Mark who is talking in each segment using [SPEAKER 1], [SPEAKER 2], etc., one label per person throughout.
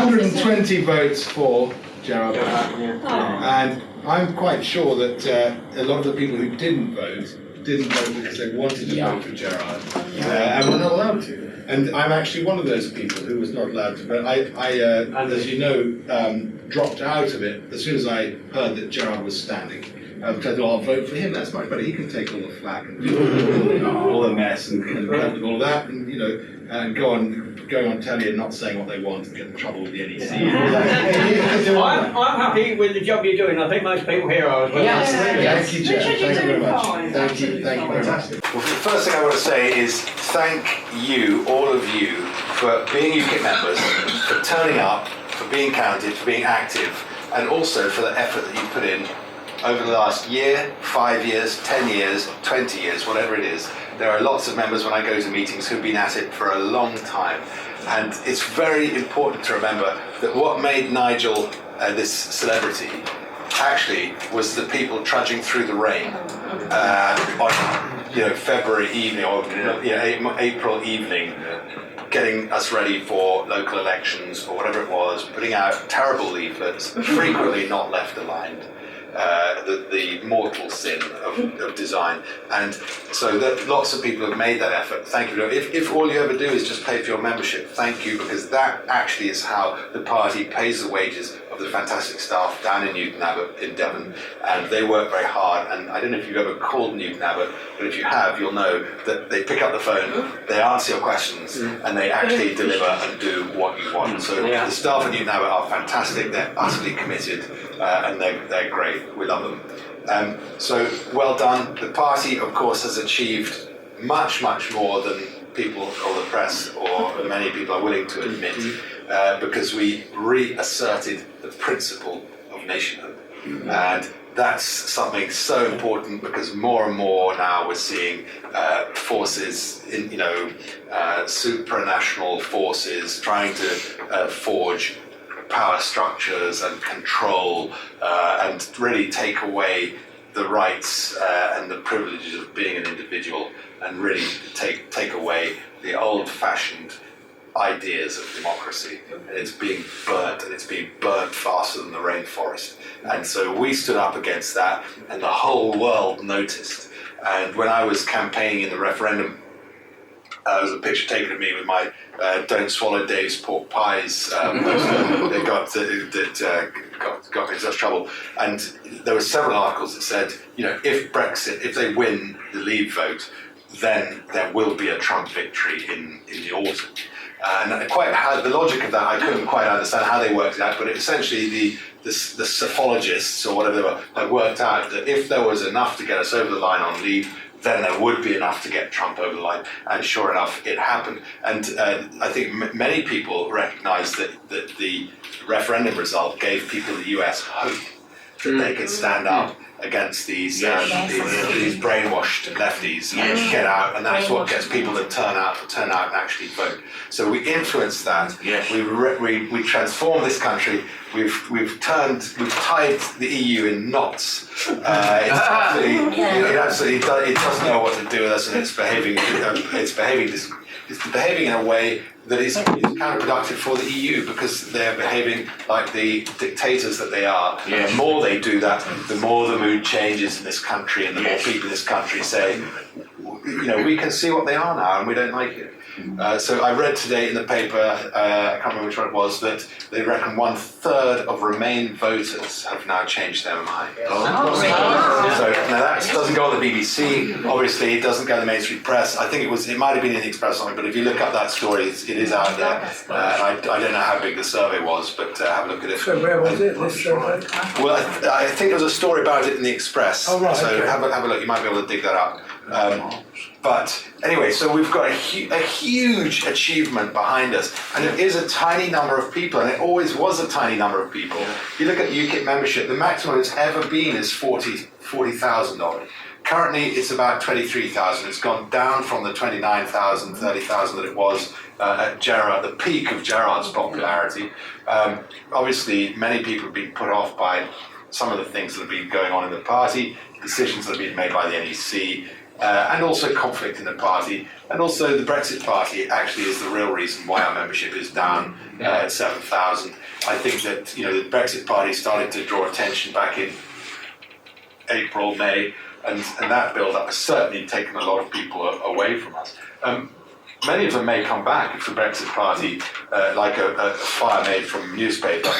[SPEAKER 1] 120 votes for Gerard Black. And I'm quite sure that a lot of the people who didn't vote because they wanted to vote for Gerard and were not allowed to. And I'm actually one of those people who was not allowed to vote. I as you know, dropped out of it as soon as I heard that Gerard was standing. Because I thought, I'll vote for him, that's much better. He can take all the flack and do all the mess and all that, and you know, and going on telly and not saying what they want and get in trouble with the NEC.
[SPEAKER 2] I'm happy with the job you're doing. I think most people here are as well.
[SPEAKER 1] Yes. Thank you, Jeff. Thank you very much. Thank you very much.
[SPEAKER 3] Well, the first thing I want to say is thank you, all of you, for being UKIP members, for turning up, for being counted, for being active, and also for the effort that you've put in over the last year, 5 years, 10 years, 20 years, whatever it is. There are lots of members when I go to meetings who've been at it for a long time. And it's very important to remember that what made Nigel this celebrity actually was the people trudging through the rain on February evening or April evening, getting us ready for local elections or whatever it was, putting out terrible leaflets, frequently not left aligned. The mortal sin of design, and so that lots of people have made that effort. Thank you. If all you ever do is just pay for your membership, thank you, because that actually is how the party pays the wages of the fantastic staff down in Newton Abbot in Devon, and they work very hard. And I don't know if you've ever called Newton Abbot, but if you have, you'll know that they pick up the phone, they answer your questions, and they actually deliver and do what you want. So the staff at Newton Abbot are fantastic. They're utterly committed, and they're great. We love them. So well done. The party, of course, has achieved much, much more than people or the press or many people are willing to admit, because we reasserted the principle of nationhood. And that's something so important, because more and more now we're seeing forces, supranational forces trying to forge power structures and control and really take away the rights and the privileges of being an individual, and really take away the old-fashioned ideas of democracy. And it's being burnt, and it's being burnt faster than the rainforest. And so we stood up against that, and the whole world noticed. And when I was campaigning in the referendum, there was a picture taken of me with my "Don't Swallow Dave's Pork Pies" poster that got me in such trouble. And there were several articles that said, if they win the Leave vote, then there will be a Trump victory in the autumn. And the logic of that, I couldn't quite understand how they worked it out, but essentially the psephologists or whatever they were had worked out that if there was enough to get us over the line on Leave, then there would be enough to get Trump over the line. And sure enough, it happened. And I think many people recognise that the referendum result gave people in the US hope that they could stand up against these brainwashed lefties and get out, and that's what gets people to turn out and actually vote. So we influenced that. Yes. We transformed this country. We've tied the EU in knots. It doesn't know what to do with us, and it's behaving in a way that is counterproductive for the EU, because they're behaving like the dictators that they are. Yes. The more they do that, the more the mood changes in this country, and the more people in this country say, we can see what they are now, and we don't like it. So I read today in the paper, I can't remember which one it was, that they reckon 1/3 of Remain voters have now changed their mind. So now that doesn't go on the BBC, obviously it doesn't go in the mainstream press. I think it might have been in the Express or something, but if you look up that story, it is out there. I don't know how big the survey was, but have a look at it.
[SPEAKER 4] So where was it, this survey?
[SPEAKER 3] Well, I think there was a story about it in the Express.
[SPEAKER 4] Oh, right,
[SPEAKER 3] so
[SPEAKER 4] okay.
[SPEAKER 3] have a look, you might be able to dig that up. But anyway, so we've got a huge achievement behind us, and it is a tiny number of people, and it always was a tiny number of people. If you look at UKIP membership, the maximum it's ever been is 40,000 odd. Currently, it's about 23,000. It's gone down from the 29,000, 30,000 that it was at Gerard, the peak of Gerard's popularity. Obviously, many people have been put off by some of the things that have been going on in the party, decisions that have been made by the NEC. and also conflict in the party, and also the Brexit Party actually is the real reason why our membership is down at 7,000. I think that the Brexit Party started to draw attention back in April, May, and that build-up has certainly taken a lot of people away from us. Many of them may come back if the Brexit Party, like a fire made from a newspaper,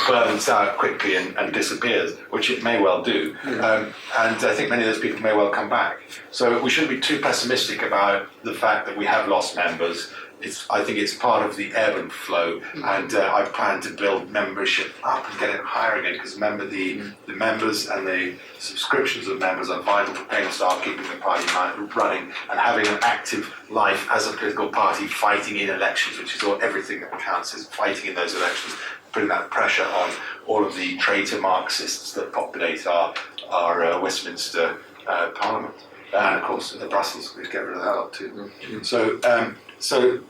[SPEAKER 3] burns out quickly and disappears, which it may well do. And I think many of those people may well come back. So we shouldn't be too pessimistic about the fact that we have lost members. I think it's part of the ebb and flow, and I plan to build membership up and get it higher again, because remember, the members and the subscriptions of members are vital for paying staff, keeping the party running, and having an active life as a political party, fighting in elections, which is everything that counts, is fighting in those elections, putting that pressure on all of the traitor Marxists that populate our Westminster Parliament, and of course the Brussels, we get rid of that lot too. So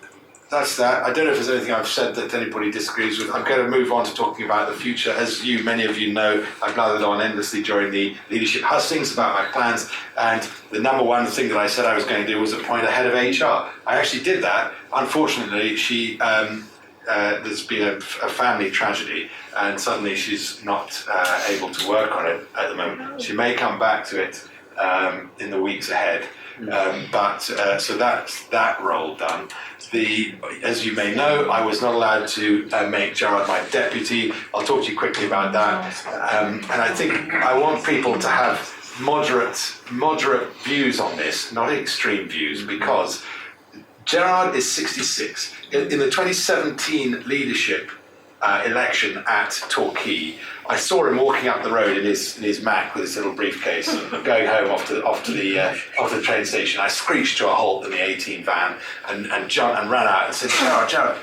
[SPEAKER 3] that's that. I don't know if there's anything I've said that anybody disagrees with. I'm going to move on to talking about the future. As many of you know, I've blathered on endlessly during the leadership hustings about my plans, and the number one thing that I said I was going to do was appoint a head of HR. I actually did that. Unfortunately, there's been a family tragedy, and suddenly she's not able to work on it at the moment. She may come back to it in the weeks ahead. So that's that role done. As you may know, I was not allowed to make Gerard my deputy. I'll talk to you quickly about that. And I think I want people to have moderate views on this, not extreme views, because Gerard is 66. In the 2017 leadership election at Torquay, I saw him walking up the road in his Mac with his little briefcase, going home off to the train station. I screeched to a halt in the 18 van and ran out and said, Gerard,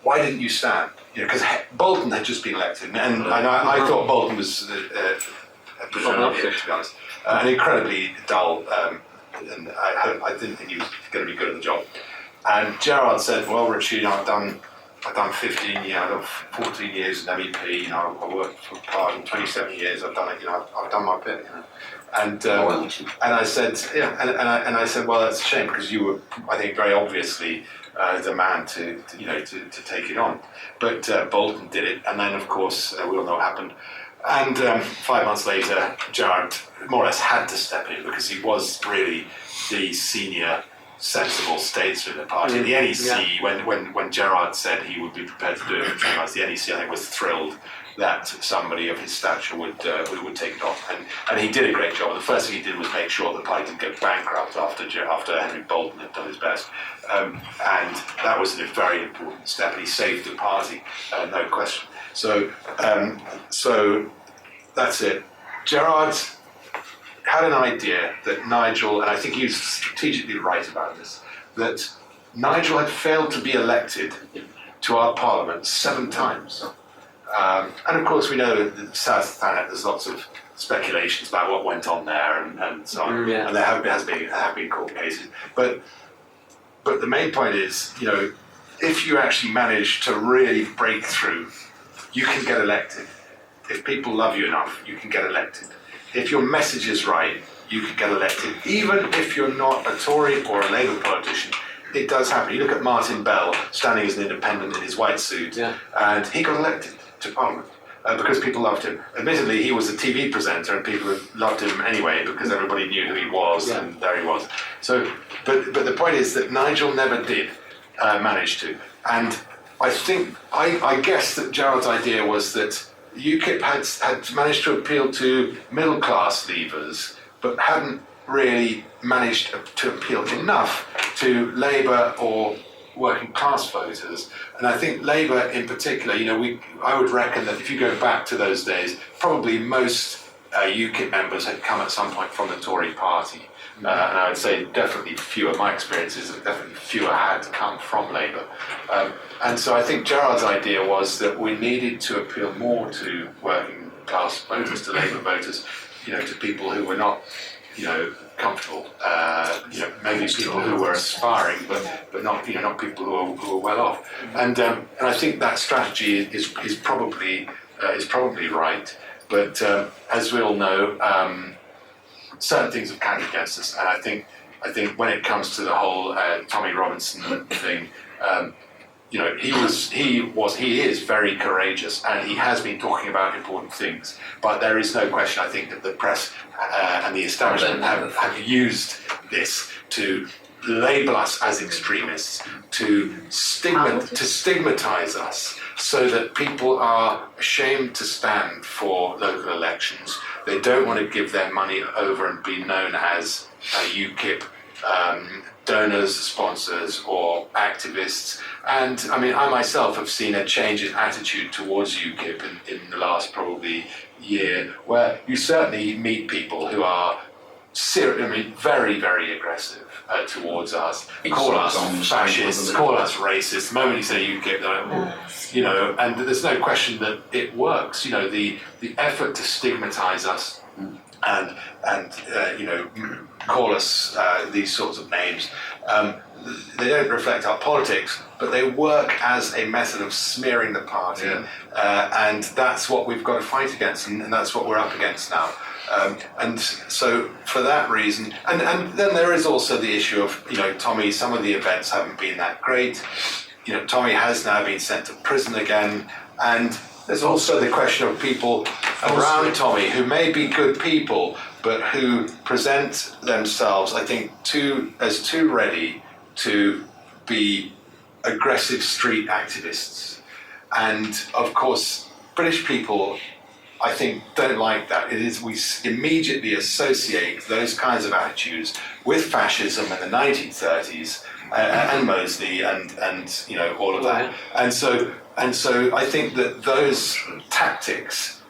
[SPEAKER 3] why didn't you stand? Because Bolton had just been elected, and I thought Bolton was to be honest, an incredibly dull, and I didn't think he was going to be good at the job. And Gerard said, well, Richie, I've done 15 years, I've 14 years in MEP, I worked for Parliament 27 years, I've done it, I've done my bit, And I said, and I said, well, that's a shame, because you were, I think, very obviously the man to take it on. But Bolton did it, and then, of course, we all know what happened. And 5 months later, Gerard more or less had to step in, because he was really the senior sensible statesman in the party. The NEC, when Gerard said he would be prepared to do it, the NEC, I think, was thrilled that somebody of his stature would take it on, and he did a great job. The first thing he did was make sure the party didn't go bankrupt after Henry Bolton had done his best, and that was a very important step. And he saved the party, no question. So that's it. Gerard had an idea that Nigel, and I think he was strategically right about this, that Nigel had failed to be elected to our Parliament 7 times. And of course we know that South Thanet, there's lots of speculations about what went on there and so on, and there have been court cases. But the main point is, if you actually manage to really break through, you can get elected. If people love you enough, you can get elected. If your message is right, you can get elected. Even if you're not a Tory or a Labour politician, it does happen. You look at Martin Bell standing as an independent in his white suit, and he got elected to Parliament because people loved him. Admittedly, he was a TV presenter, and people loved him anyway because everybody knew who he was, and there he was. So, but the point is that Nigel never did manage to. And I guess that Gerard's idea was that UKIP had managed to appeal to middle-class leavers, but hadn't really managed to appeal enough to Labour or working-class voters. And I think Labour in particular, I would reckon that if you go back to those days, probably most UKIP members had come at some point from the Tory party. And I would say definitely fewer, my experience is that definitely fewer had come from Labour. And so I think Gerard's idea was that we needed to appeal more to working class voters, to Labour voters, to people who were not, comfortable, maybe people who were aspiring, but not, not people who are well off. And I think that strategy is probably right. But as we all know, certain things have counted against us. And I think when it comes to the whole Tommy Robinson thing, you know, he is very courageous, and he has been talking about important things. But there is no question, I think, that the press and the establishment have used this to label us as extremists, to stigmatize us, so that people are ashamed to stand for local elections. They don't want to give their money over and be known as UKIP donors, sponsors, or activists. And I mean, I myself have seen a change in attitude towards UKIP in the last probably year, where you certainly meet people who are very, very aggressive towards us, call us fascists, call us racist. The moment you say UKIP, they're like, you know, and there's no question that it works. You know, the effort to stigmatize us and you know, call us these sorts of names, they don't reflect our politics, but they work as a method of smearing the party, and that's what we've got to fight against, and that's what we're up against now. And so for that reason, and then there is also the issue of, you know, Tommy, some of the events haven't been that great. You know, Tommy has now been sent to prison again, and there's also the question of people around Tommy who may be good people, but who present themselves, I think, as too ready to be aggressive street activists. And of course, British people, I think, don't like that. We immediately associate those kinds of attitudes with fascism in the 1930s and Mosley and you know, all of that. And so I think that those tactics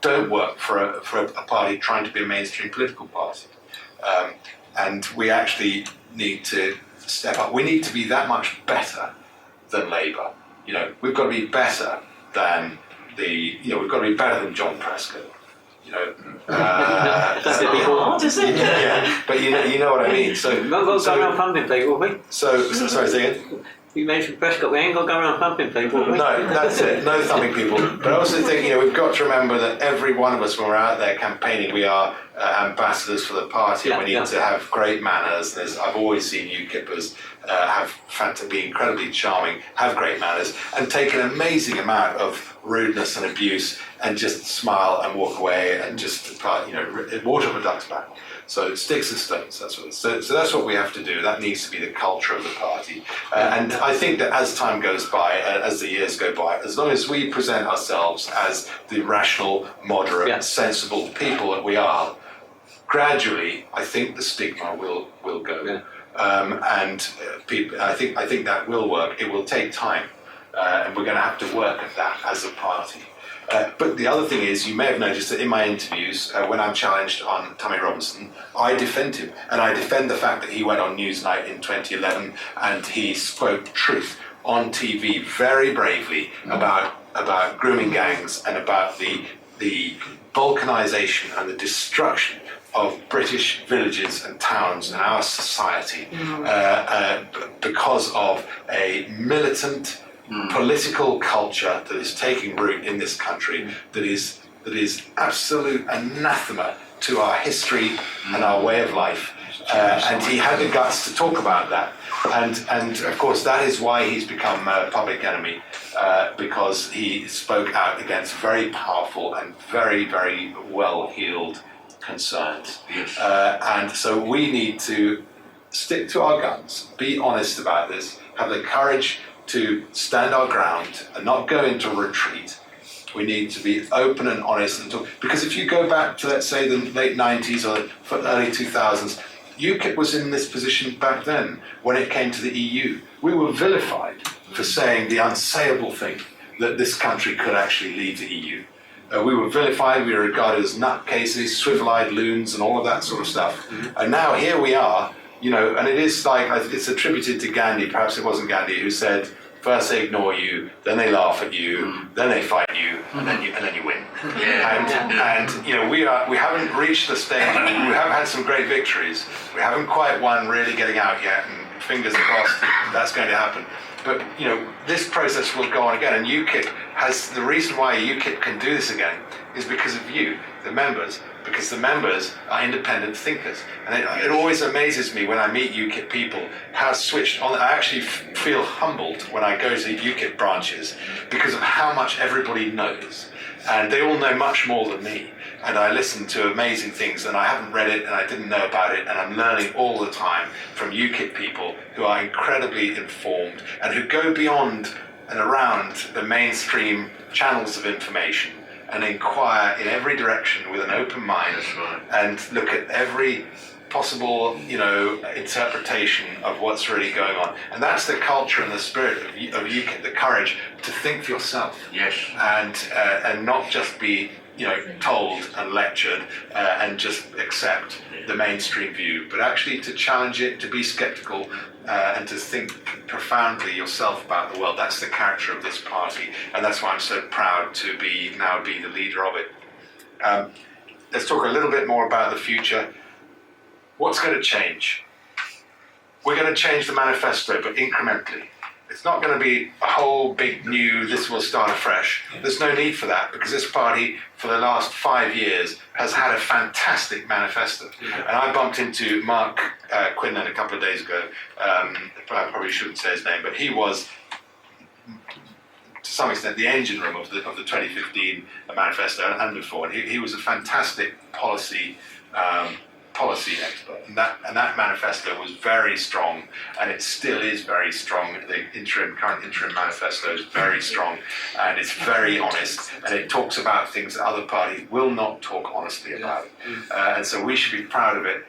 [SPEAKER 3] don't work for a party trying to be a mainstream political party. And we actually need to step up. We need to be that much better than Labour. You know, we've got to be better than we've got to be better than John Prescott. You know,
[SPEAKER 2] that's a bit hard, isn't it?
[SPEAKER 3] Yeah, but you know what I mean. So,
[SPEAKER 2] not going around pumping people, will we?
[SPEAKER 3] So sorry, say again.
[SPEAKER 2] You mentioned Prescott, we ain't going to go around thumping people, will we?
[SPEAKER 3] No, that's it. No thumping people. But I also think, you know, we've got to remember that every one of us, when we're out there campaigning, we are ambassadors for the party.
[SPEAKER 2] Yeah,
[SPEAKER 3] we need to have great manners. I've always seen UKIPers be incredibly charming, have great manners, and take an amazing amount of rudeness and abuse, and just smile and walk away and just, you know, water up a duck's back. So sticks and stones, that's what it is. So that's what we have to do. That needs to be the culture of the party. And I think that as time goes by, as the years go by, as long as we present ourselves as the rational, moderate, sensible people that we are, gradually, I think the stigma will go.
[SPEAKER 2] Yeah.
[SPEAKER 3] And people, I think that will work. It will take time, and we're going to have to work at that as a party. But the other thing is, you may have noticed that in my interviews, when I'm challenged on Tommy Robinson, I defend him. And I defend the fact that he went on Newsnight in 2011 and he spoke truth on TV very bravely about grooming gangs and about the balkanisation and the destruction of British villages and towns and our society because of a militant political culture that is taking root in this country, that is absolute anathema to our history and our way of life. And he had the guts to talk about that. And of course, that is why he's become a public enemy, because he spoke out against very powerful and very, very well-heeled concerns. And so we need to stick to our guns, be honest about this, have the courage to stand our ground and not go into retreat. We need to be open and honest and talk. Because if you go back to, let's say, the late 90s or early 2000s, UKIP was in this position back then when it came to the EU. We were vilified for saying the unsayable thing that this country could actually leave the EU. We were vilified, we were regarded as nutcases, swivel-eyed loons and all of that sort of stuff. And now here we are, you know, and it is like, it's attributed to Gandhi, perhaps it wasn't Gandhi, who said, first they ignore you, then they laugh at you, then they fight you, and then you win. And you know, we haven't reached the stage. We have had some great victories. We haven't quite won really getting out yet, and fingers crossed that's going to happen. But this process will go on again, and UKIP has the reason why UKIP can do this again is because of you, the members, because the members are independent thinkers. And it always amazes me when I meet UKIP people how switched on. I actually feel humbled when I go to UKIP branches because of how much everybody knows. And they all know much more than me. And I listen to amazing things, and I haven't read it and I didn't know about it, and I'm learning all the time from UKIP people who are incredibly informed and who go beyond and around the mainstream channels of information and inquire in every direction with an open mind and look at every possible, interpretation of what's really going on. And that's the culture and the spirit of UKIP, the courage to think for yourself.
[SPEAKER 4] Yes.
[SPEAKER 3] And not just be told and lectured and just accept the mainstream view, but actually to challenge it, to be skeptical, and to think profoundly yourself about the world. That's the character of this party, and that's why I'm so proud to be the leader of it. Let's talk a little bit more about the future. What's going to change? We're going to change the manifesto, but incrementally. It's not going to be a whole big new, this will start afresh. There's no need for that, because this party, for the last 5 years, has had a fantastic manifesto. And I bumped into Mark Quinlan a couple of days ago. I probably shouldn't say his name, but he was, to some extent, the engine room of the 2015 manifesto and before. And he was a fantastic policy expert, and that manifesto was very strong, and it still is very strong. The current interim manifesto is very strong, and it's very honest, and it talks about things that other parties will not talk honestly about, and so we should be proud of it.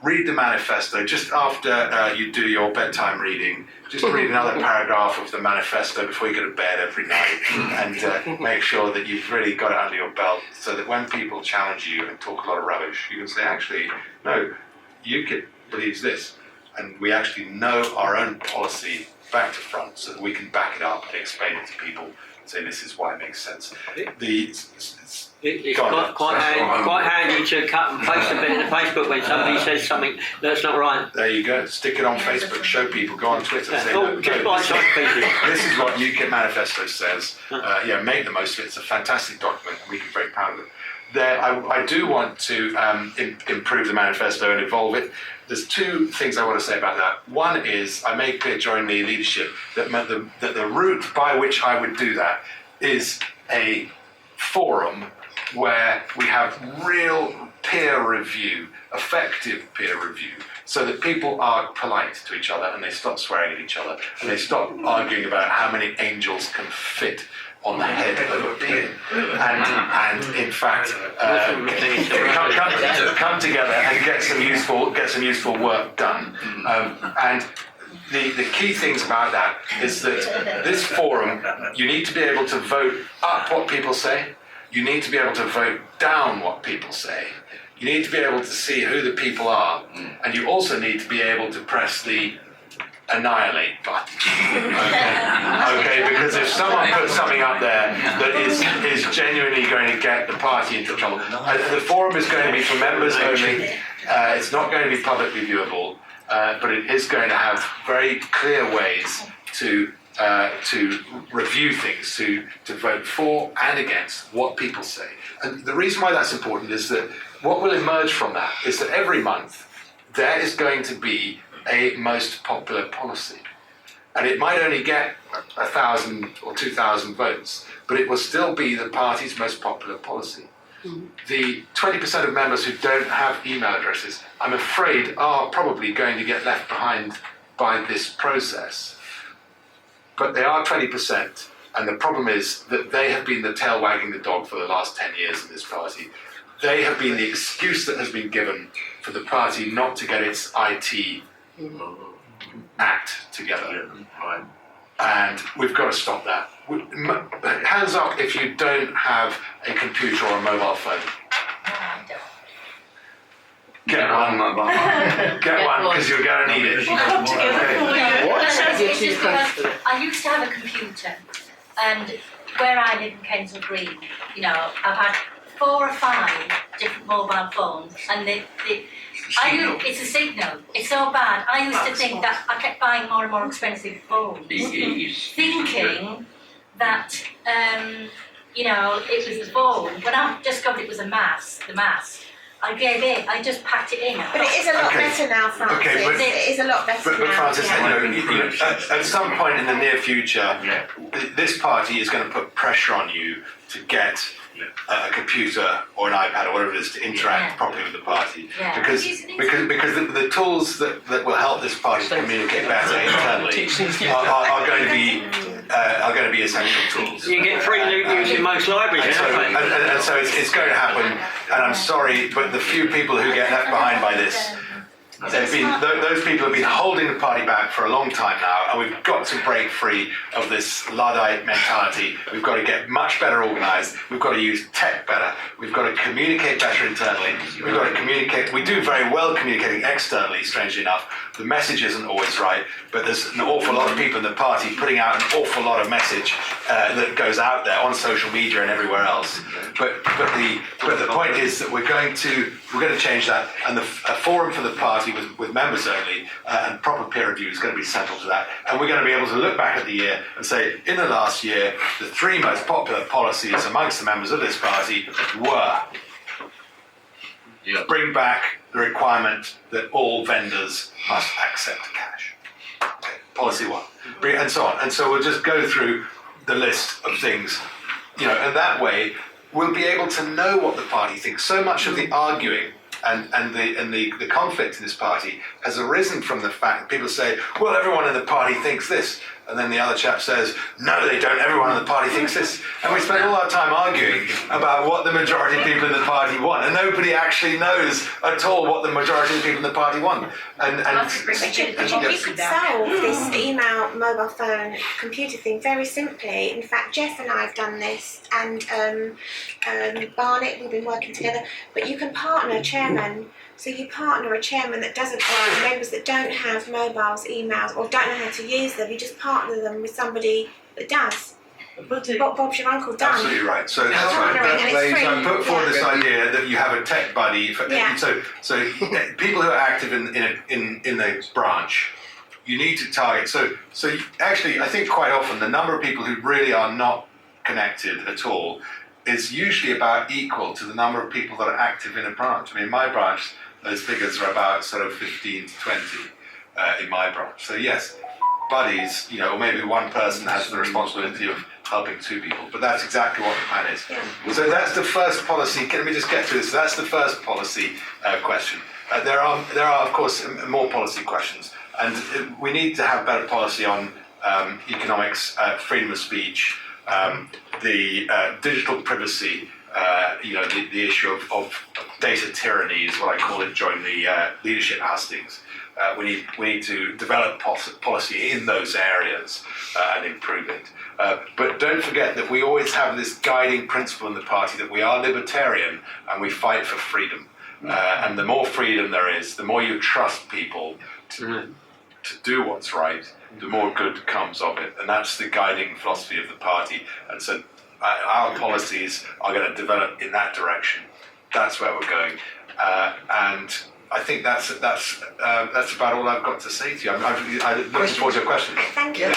[SPEAKER 3] Read the manifesto just after you do your bedtime reading. Just read another paragraph of the manifesto before you go to bed every night, and make sure that you've really got it under your belt, so that when people challenge you and talk a lot of rubbish, you can say, actually, no, UKIP believes this, and we actually know our own policy back to front, so that we can back it up and explain it to people, say this is why it makes sense.
[SPEAKER 2] It's quite handy to cut and paste a bit in the Facebook when somebody says something that's not right.
[SPEAKER 3] There you go. Stick it on Facebook. Show people. Go on Twitter. Say,
[SPEAKER 2] just bite-sized pieces.
[SPEAKER 3] This is what UKIP manifesto says. Make the most of it. It's a fantastic document, and we can be very proud of it. I do want to improve the manifesto and evolve it. There's two things I want to say about that. One is I made clear during the leadership that the route by which I would do that is a forum where we have real peer review, effective peer review, so that people are polite to each other and they stop swearing at each other and they stop arguing about how many angels can fit on the head of a pin, and in fact come together and get some useful work done. And the key things about that is that this forum, you need to be able to vote up what people say. You need to be able to vote down what people say. You need to be able to see who the people are, and you also need to be able to press the annihilate button. Okay, because if someone puts something up there that is genuinely going to get the party into trouble, the forum is going to be for members only. It's not going to be publicly viewable, but it is going to have very clear ways to review things, to vote for and against what people say. And the reason why that's important is that what will emerge from that is that every month there is going to be a most popular policy. And it might only get 1,000 or 2,000 votes, but it will still be the party's most popular policy. The 20% of members who don't have email addresses, I'm afraid, are probably going to get left behind by this process. But they are 20%, and the problem is that they have been the tail wagging the dog for the last 10 years in this party. They have been the excuse that has been given for the party not to get its IT act together. And we've got to stop that. Hands up if you don't have a computer or a mobile phone. Get one, because you're going to need it.
[SPEAKER 5] I used to have a computer, and where I live in Kensal Green, I've had 4 or 5 different mobile phones, and It's a signal. It's so bad. I used to think that I kept buying more and more expensive phones, thinking that it was the phone. When I discovered it was the mast, I gave in. I just packed it in.
[SPEAKER 4] But it is a lot better now, Francis.
[SPEAKER 3] Okay, but-
[SPEAKER 4] it is a lot better
[SPEAKER 3] But
[SPEAKER 4] now.
[SPEAKER 3] Francis,
[SPEAKER 4] yeah.
[SPEAKER 3] at some point in the near future, this party is going to put pressure on you to get a computer or an iPad or whatever it is to interact properly with the party.
[SPEAKER 5] Yeah.
[SPEAKER 3] Because the tools that will help this party to communicate better internally are going to be essential tools.
[SPEAKER 2] You get free loot using most libraries,
[SPEAKER 3] And so,
[SPEAKER 2] don't you?
[SPEAKER 3] and so it's going to happen, and I'm sorry, but the few people who get left behind by this, those people have been holding the party back for a long time now, and we've got to break free of this Luddite mentality. We've got to get much better organised. We've got to use tech better. We've got to communicate better internally. We've got to communicate. We do very well communicating externally, strangely enough. The message isn't always right, but there's an awful lot of people in the party putting out an awful lot of message that goes out there on social media and everywhere else. But the point is that we're going to change that, and a forum for the party with members only and proper peer review is going to be central to that. And we're going to be able to look back at the year and say, in the last year, the 3 most popular policies amongst the members of this party were bring back the requirement that all vendors must accept cash. Okay, policy 1, and so on. And so we'll just go through the list of things, and that way we'll be able to know what the party thinks. So much of the arguing and the conflict in this party has arisen from the fact that people say, well, everyone in the party thinks this. And then the other chap says, no, they don't, everyone in the party thinks this. And we spend all our time arguing about what the majority of people in the party want. And nobody actually knows at all what the majority of people in the party want.
[SPEAKER 4] Richard, you could solve this email, mobile phone, computer thing very simply. In fact, Jeff and I have done this, and Barnett, we've been working together. But you can partner a chairman. So you partner a chairman that doesn't have members that don't have mobiles, emails, or don't know how to use them. You just partner them with somebody that does. Bob's your uncle done.
[SPEAKER 3] Absolutely right. So that's
[SPEAKER 4] Partnering, and it's
[SPEAKER 3] right. So I
[SPEAKER 4] free.
[SPEAKER 3] put forward this idea that you have a tech buddy. So people who are active in the branch, you need to target. So actually, I think quite often the number of people who really are not connected at all is usually about equal to the number of people that are active in a branch. I mean, in my branch, those figures are about sort of 15 to 20 in my branch. So yes, buddies, or maybe one person has the responsibility of helping 2 people, but that's exactly what the plan is.
[SPEAKER 4] Yeah.
[SPEAKER 3] So that's the first policy. Let me just get to this. So that's the first policy question. There are of course more policy questions, and we need to have better policy on economics, freedom of speech, the digital privacy, the issue of data tyranny is what I call it during the leadership hustings. We need to develop policy in those areas and improve it. But don't forget that we always have this guiding principle in the party that we are libertarian and we fight for freedom. And the more freedom there is, the more you trust people to do what's right, the more good comes of it. And that's the guiding philosophy of the party. And so our policies are going to develop in that direction. That's where we're going. And I think that's about all I've got to say to you. I'm looking forward to your questions.
[SPEAKER 4] Thank you.